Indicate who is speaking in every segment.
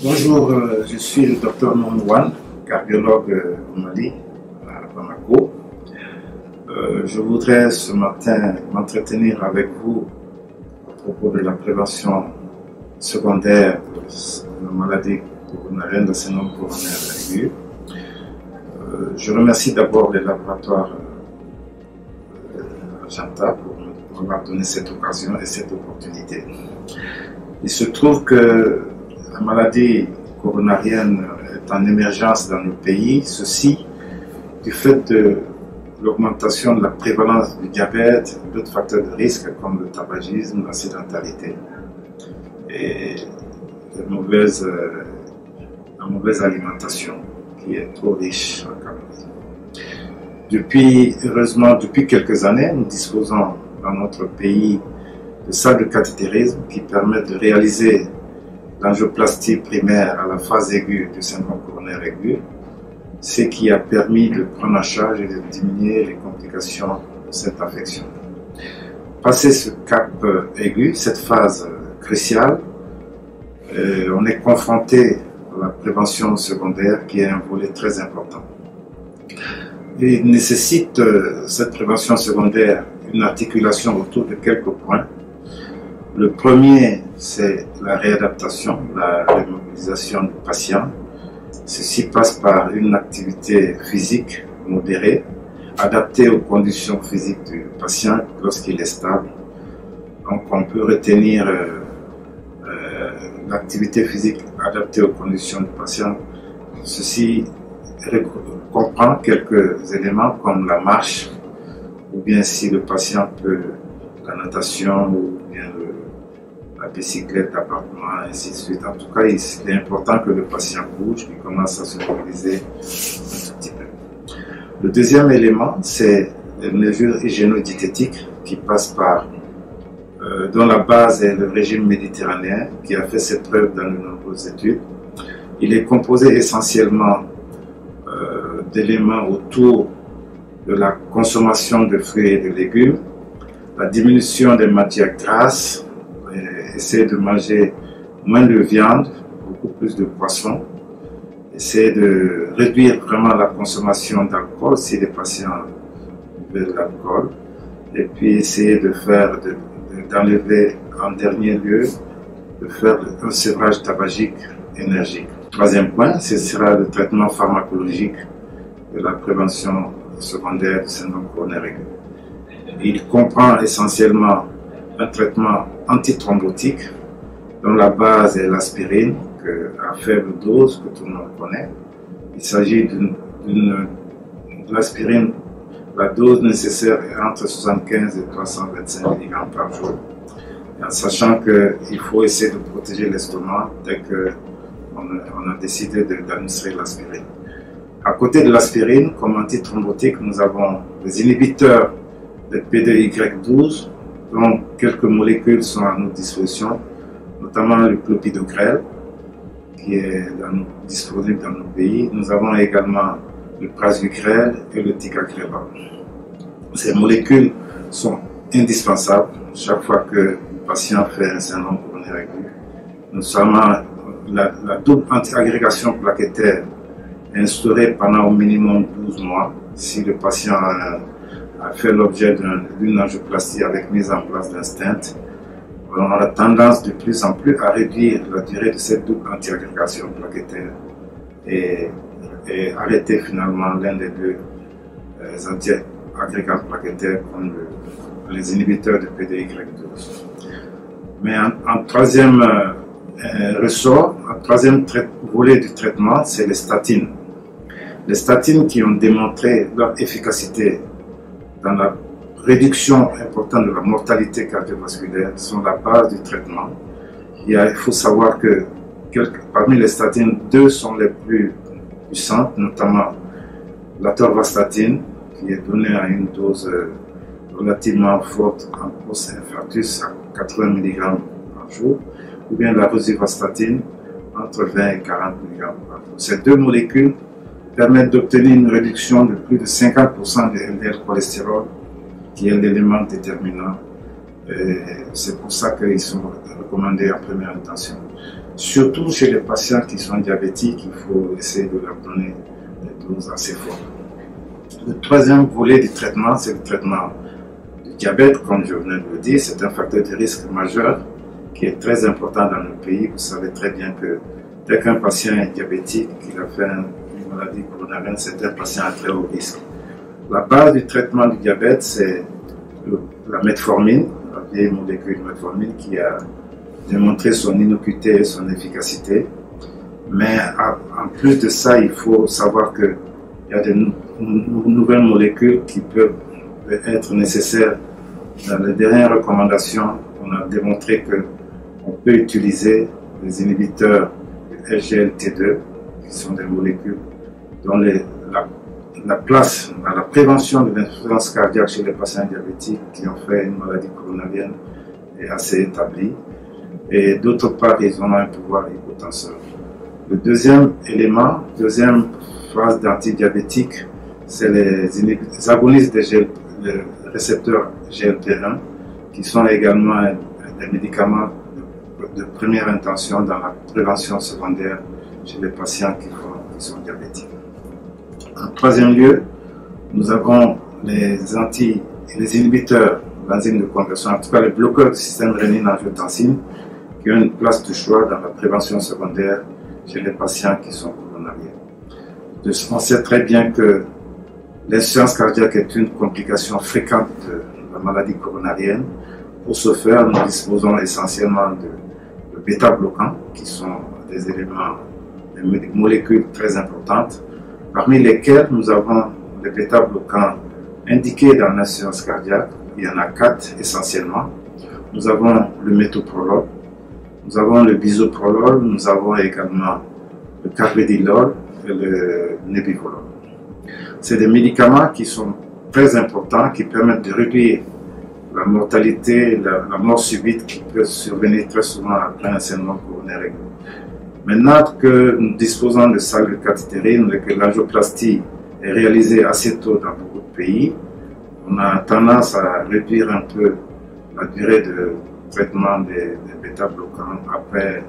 Speaker 1: Bonjour, je suis le docteur Mounouane, cardiologue au Mali, à Bamako. Je voudrais ce matin m'entretenir avec vous à propos de la prévention secondaire de la maladie coronarienne, de syndrome coronaire aigu. Je remercie d'abord les laboratoires Argenta pour m'avoir donné cette occasion et cette opportunité. Il se trouve que la maladie coronarienne est en émergence dans nos pays, ceci du fait de l'augmentation de la prévalence du diabète, d'autres facteurs de risque comme le tabagisme, la sédentarité et la mauvaise alimentation qui est trop riche en calories. Heureusement, depuis quelques années, nous disposons dans notre pays de salles de cathétérisme qui permettent de réaliser l'angioplastie primaire à la phase aiguë du syndrome coronaire aigu, ce qui a permis de prendre en charge et de diminuer les complications de cette affection. Passé ce cap aigu, cette phase cruciale, on est confronté à la prévention secondaire qui est un volet très important. Il nécessite cette prévention secondaire une articulation autour de quelques points. Le premier, c'est la réadaptation, la remobilisation du patient. Ceci passe par une activité physique modérée, adaptée aux conditions physiques du patient lorsqu'il est stable. Donc on peut retenir l'activité physique adaptée aux conditions du patient. Ceci comprend quelques éléments comme la marche, ou bien si le patient peut la natation, ou bien la bicyclette, l'appartement, ainsi de suite. En tout cas, il est important que le patient bouge, qu'il commence à se mobiliser un tout petit peu. Le deuxième élément, c'est les mesures hygiéno-diététiques qui passent par, dont la base est le régime méditerranéen, qui a fait ses preuves dans de nombreuses études. Il est composé essentiellement d'éléments autour de la consommation de fruits et de légumes, la diminution des matières grasses, essayer de manger moins de viande, beaucoup plus de poisson, essayer de réduire vraiment la consommation d'alcool si les patients veulent de l'alcool, et puis essayer de faire, d'enlever en dernier lieu, de faire un sevrage tabagique énergique. Troisième point, ce sera le traitement pharmacologique de la prévention secondaire du syndrome coronaire aigu. Il comprend essentiellement un traitement antithrombotique dont la base est l'aspirine à faible dose que tout le monde connaît. Il s'agit de l'aspirine, la dose nécessaire est entre 75 et 325 mg par jour, et en sachant qu'il faut essayer de protéger l'estomac dès qu'on a décidé d'administrer l'aspirine. À côté de l'aspirine, comme antithrombotique, nous avons les inhibiteurs de PDY12, dont quelques molécules sont à notre disposition, notamment le clopidogrel, qui est disponible dans nos pays. Nous avons également le prasugrel et le ticagrelor. Ces molécules sont indispensables chaque fois que le patient fait un syndrome coronaire aigu. Notamment la double antiagrégation plaquettaire est instaurée pendant au minimum 12 mois si le patient a fait l'objet d'une angioplastie avec mise en place d'un stent. On a tendance de plus en plus à réduire la durée de cette double antiagrégation plaquettaire et arrêter finalement l'un des deux antiagrégats plaquettaires comme les inhibiteurs de PDY12. Mais en troisième ressort, un troisième volet du traitement, c'est les statines. Les statines qui ont démontré leur efficacité dans la réduction importante de la mortalité cardiovasculaire sont la base du traitement. Il faut savoir que parmi les statines, deux sont les plus puissantes, notamment la torvastatine, qui est donnée à une dose relativement forte en post-infarctus à 80 mg par jour, ou bien la rosuvastatine entre 20 et 40 mg par jour. Ces deux molécules permettent d'obtenir une réduction de plus de 50% du LDL cholestérol, qui est l'élément déterminant. C'est pour ça qu'ils sont recommandés en première intention. Surtout chez les patients qui sont diabétiques, il faut essayer de leur donner des doses assez fortes. Le troisième volet du traitement, c'est le traitement du diabète. Comme je venais de le dire, c'est un facteur de risque majeur qui est très important dans notre pays. Vous savez très bien que dès qu'un patient est diabétique, qu'il a fait une maladie coronarienne, c'est un patient à très haut risque. La base du traitement du diabète, c'est la metformine, la vieille molécule metformine qui a démontré son innocuité et son efficacité. Mais en plus de ça, il faut savoir qu'il y a de nouvelles molécules qui peuvent être nécessaires. Dans les dernières recommandations, on a démontré qu'on peut utiliser les inhibiteurs de SGLT2, qui sont des molécules dont la place dans la prévention de l'insuffisance cardiaque chez les patients diabétiques qui ont fait une maladie coronarienne est assez établie. Et d'autre part, ils ont un pouvoir hypotenseur. Le deuxième élément, deuxième phase d'antidiabétique, c'est les agonistes des récepteurs GLP1 qui sont également des médicaments de première intention dans la prévention secondaire chez les patients qui sont diabétiques. En troisième lieu, nous avons les inhibiteurs d'enzymes de conversion, en tout cas les bloqueurs du système rénine-angiotensine, qui ont une place de choix dans la prévention secondaire chez les patients qui sont coronariens. On sait très bien que l'insuffisance cardiaque est une complication fréquente de la maladie coronarienne. Pour ce faire, nous disposons essentiellement de bêta-bloquants, qui sont des éléments, des molécules très importantes, parmi lesquels nous avons les bêta-bloquants indiqués dans l'insuffisance cardiaque. Il y en a 4 essentiellement. Nous avons le métoprolol, nous avons le bisoprolol, nous avons également le carvedilol et le nebivolol. C'est des médicaments qui sont très importants, qui permettent de réduire la mortalité, la mort subite qui peut survenir très souvent après un syndrome coronaire aigu. Maintenant que nous disposons de salles de cathétérine et que l'angioplastie est réalisée assez tôt dans beaucoup de pays, on a tendance à réduire un peu la durée de traitement des bêta-bloquants. Après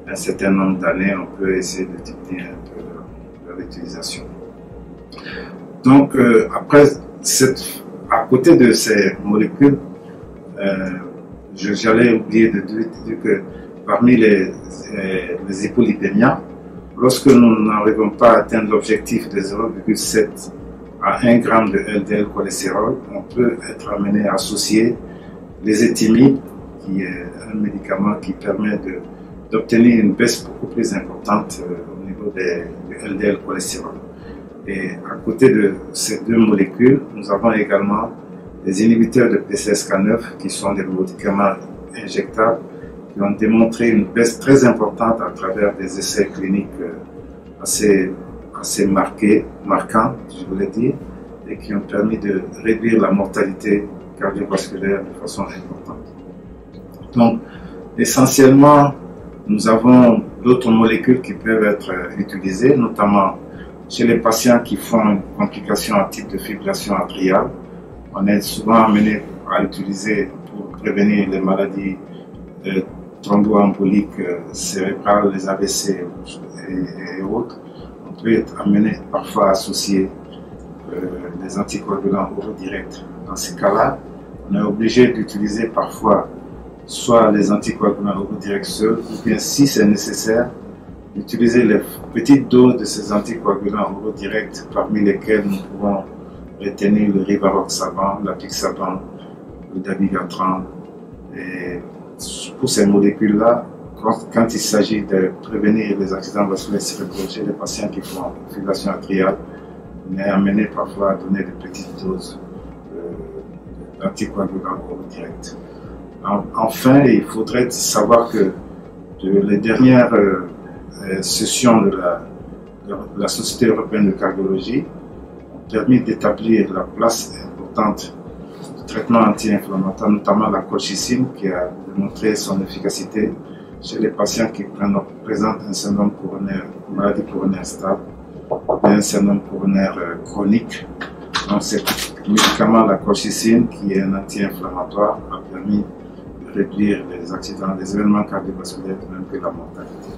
Speaker 1: un certain nombre d'années, on peut essayer de diminuer un peu leur utilisation. Donc, à côté de ces molécules, j'allais oublier de dire que parmi les hypolipémias, lorsque nous n'arrivons pas à atteindre l'objectif de 0,7 à 1 g de LDL cholestérol, on peut être amené à associer les éthymines, qui est un médicament qui permet d'obtenir une baisse beaucoup plus importante au niveau du LDL cholestérol. Et à côté de ces deux molécules, nous avons également les inhibiteurs de PCSK9 qui sont des médicaments injectables qui ont démontré une baisse très importante à travers des essais cliniques assez marquants, je voulais dire, et qui ont permis de réduire la mortalité cardiovasculaire de façon importante. Donc, essentiellement, nous avons d'autres molécules qui peuvent être utilisées, notamment chez les patients qui font une complication à type de fibrillation atriale. On est souvent amené à l'utiliser pour prévenir les maladies thromboemboliques cérébrales, les AVC et autres. On peut être amené parfois à associer des anticoagulants oraux directs. Dans ces cas-là, on est obligé d'utiliser parfois soit les anticoagulants oraux directs seuls, ou bien si c'est nécessaire, d'utiliser les petites doses de ces anticoagulants oraux directs, parmi lesquels nous pouvons retenir le rivaroxaban, l'apixaban, le dabigatran. Et pour ces molécules-là, quand il s'agit de prévenir les accidents vasculaires cérébraux chez les patients qui font fibrillation atriale, on est amené parfois à donner de petites doses d'anticoagulants oraux directs. Enfin, il faudrait savoir que les dernières sessions de la Société européenne de cardiologie ont permis d'établir la place importante du traitement anti-inflammatoire, notamment la colchicine, qui a démontré son efficacité chez les patients qui présentent un syndrome coronaire, une maladie coronaire stable, et un syndrome coronaire chronique. Donc, ce médicament, la colchicine, qui est un anti-inflammatoire, a permis de réduire les accidents, les événements cardiovasculaires, de même que la mortalité.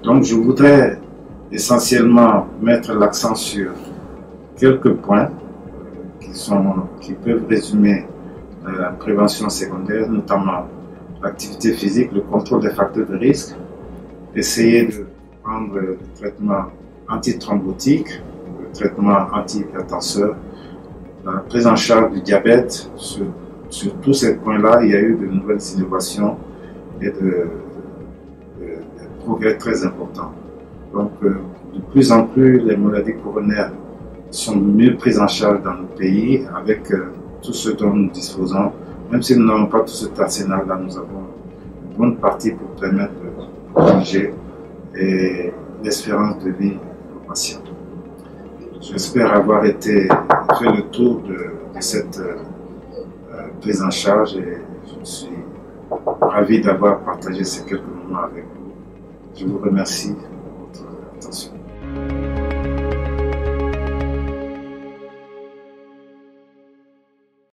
Speaker 1: Donc je voudrais essentiellement mettre l'accent sur quelques points qui peuvent résumer la prévention secondaire, notamment l'activité physique, le contrôle des facteurs de risque, essayer de prendre le traitement antithrombotique, le traitement antihypertenseur, la prise en charge du diabète. Sur tous ces points-là, il y a eu de nouvelles innovations et de progrès très importants. Donc, de plus en plus, les maladies coronaires sont mieux prises en charge dans nos pays avec tout ce dont nous disposons. Même si nous n'avons pas tout cet arsenal-là, nous avons une bonne partie pour permettre de prolonger et l'espérance de vie aux patients. J'espère avoir fait le tour de cette prise en charge et je suis ravi d'avoir partagé ces quelques moments avec vous. Je vous remercie pour votre attention.